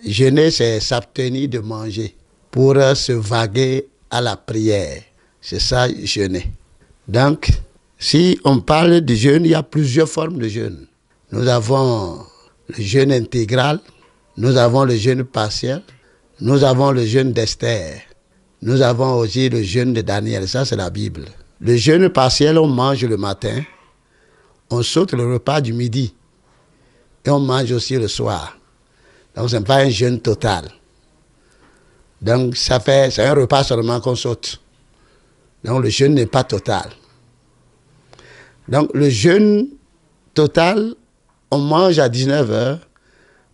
Jeûner, c'est s'abstenir de manger pour se vaguer à la prière. C'est ça, jeûner. Donc, si on parle de jeûne, il y a plusieurs formes de jeûne. Nous avons le jeûne intégral, nous avons le jeûne partiel, nous avons le jeûne d'Esther, nous avons aussi le jeûne de Daniel, ça c'est la Bible. Le jeûne partiel, on mange le matin, on saute le repas du midi et on mange aussi le soir. Donc ce n'est pas un jeûne total. Donc c'est un repas seulement qu'on saute. Donc le jeûne n'est pas total. Donc le jeûne total, on mange à 19h.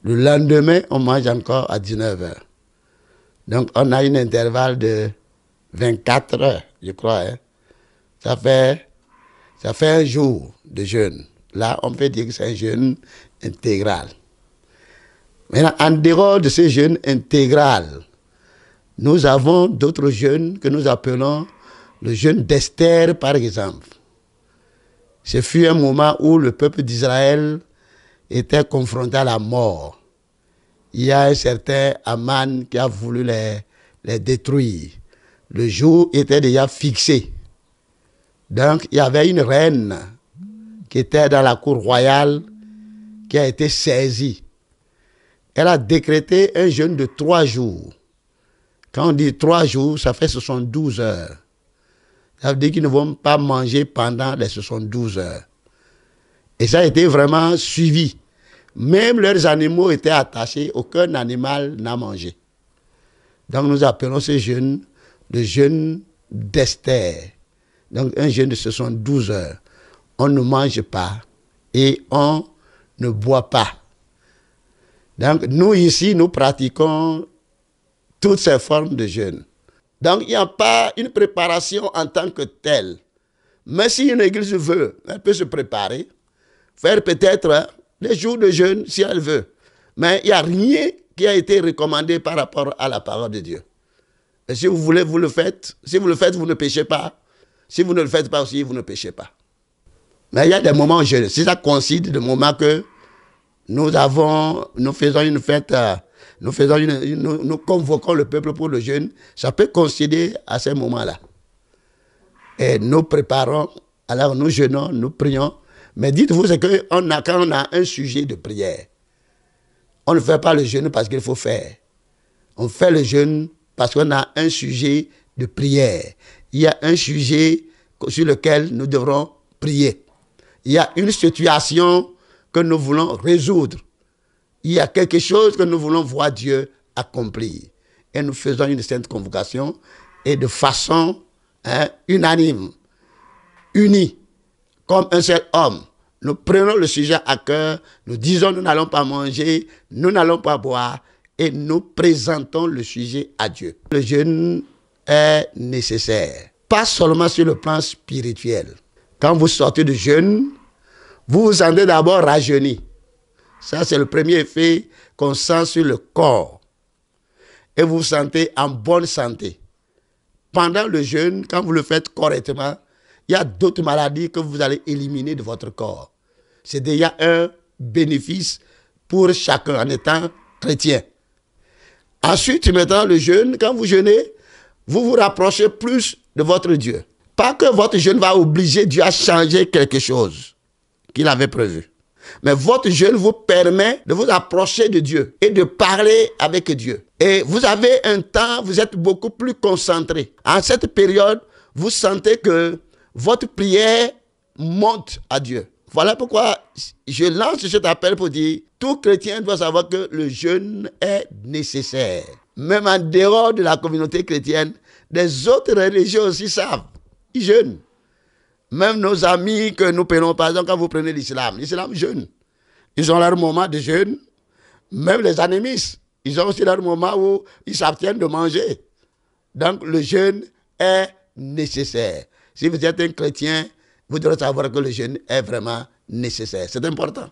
Le lendemain, on mange encore à 19h. Donc on a un intervalle de 24 heures, je crois. Hein. Ça fait un jour de jeûne. Là, on peut dire que c'est un jeûne intégral. Maintenant, en dehors de ce jeûne intégral, nous avons d'autres jeûnes que nous appelons le jeûne d'Esther, par exemple. Ce fut un moment où le peuple d'Israël était confronté à la mort. Il y a un certain Aman qui a voulu les détruire. Le jour était déjà fixé. Donc, il y avait une reine qui était dans la cour royale qui a été saisie. Elle a décrété un jeûne de 3 jours. Quand on dit 3 jours, ça fait 72 heures. Ça veut dire qu'ils ne vont pas manger pendant les 72 heures. Et ça a été vraiment suivi. Même leurs animaux étaient attachés, aucun animal n'a mangé. Donc nous appelons ce jeûne le jeûne d'Esther. Donc un jeûne de 72 heures. On ne mange pas et on ne boit pas. Donc nous ici, nous pratiquons toutes ces formes de jeûne. Donc il n'y a pas une préparation en tant que telle. Mais si une église veut, elle peut se préparer, faire peut-être des jours de jeûne si elle veut. Mais il n'y a rien qui a été recommandé par rapport à la parole de Dieu. Et si vous voulez, vous le faites. Si vous le faites, vous ne péchez pas. Si vous ne le faites pas aussi, vous ne péchez pas. Mais il y a des moments jeûne. Si ça coïncide de moments que nous faisons une fête, nous convoquons le peuple pour le jeûne, ça peut coïncider à ces moments-là. Et nous préparons, alors nous jeûnons, nous prions. Mais dites-vous, c'est que quand on a un sujet de prière, on ne fait pas le jeûne parce qu'il faut faire. On fait le jeûne parce qu'on a un sujet de prière. Il y a un sujet sur lequel nous devrons prier. Il y a une situation que nous voulons résoudre. Il y a quelque chose que nous voulons voir Dieu accomplir. Et nous faisons une sainte convocation et de façon unanime, unie, comme un seul homme. Nous prenons le sujet à cœur, nous disons nous n'allons pas manger, nous n'allons pas boire et nous présentons le sujet à Dieu. Le jeûne est nécessaire, pas seulement sur le plan spirituel. Quand vous sortez de jeûne, vous vous sentez d'abord rajeuni. Ça, c'est le premier effet qu'on sent sur le corps. Et vous vous sentez en bonne santé. Pendant le jeûne, quand vous le faites correctement, il y a d'autres maladies que vous allez éliminer de votre corps. C'est déjà un bénéfice pour chacun en étant chrétien. Ensuite, maintenant, le jeûne, quand vous jeûnez, vous vous rapprochez plus de votre Dieu. Pas que votre jeûne va obliger Dieu à changer quelque chose qu'il avait prévu. Mais votre jeûne vous permet de vous approcher de Dieu et de parler avec Dieu. Et vous avez un temps, vous êtes beaucoup plus concentré. En cette période, vous sentez que votre prière monte à Dieu. Voilà pourquoi je lance cet appel pour dire, tout chrétien doit savoir que le jeûne est nécessaire. Même en dehors de la communauté chrétienne, des autres religions aussi savent. Ils jeûnent. Même nos amis que nous prenons, par exemple, quand vous prenez l'islam jeûne. Ils ont leur moment de jeûne. Même les animistes, ils ont aussi leur moment où ils s'abstiennent de manger. Donc le jeûne est nécessaire. Si vous êtes un chrétien, vous devrez savoir que le jeûne est vraiment nécessaire. C'est important.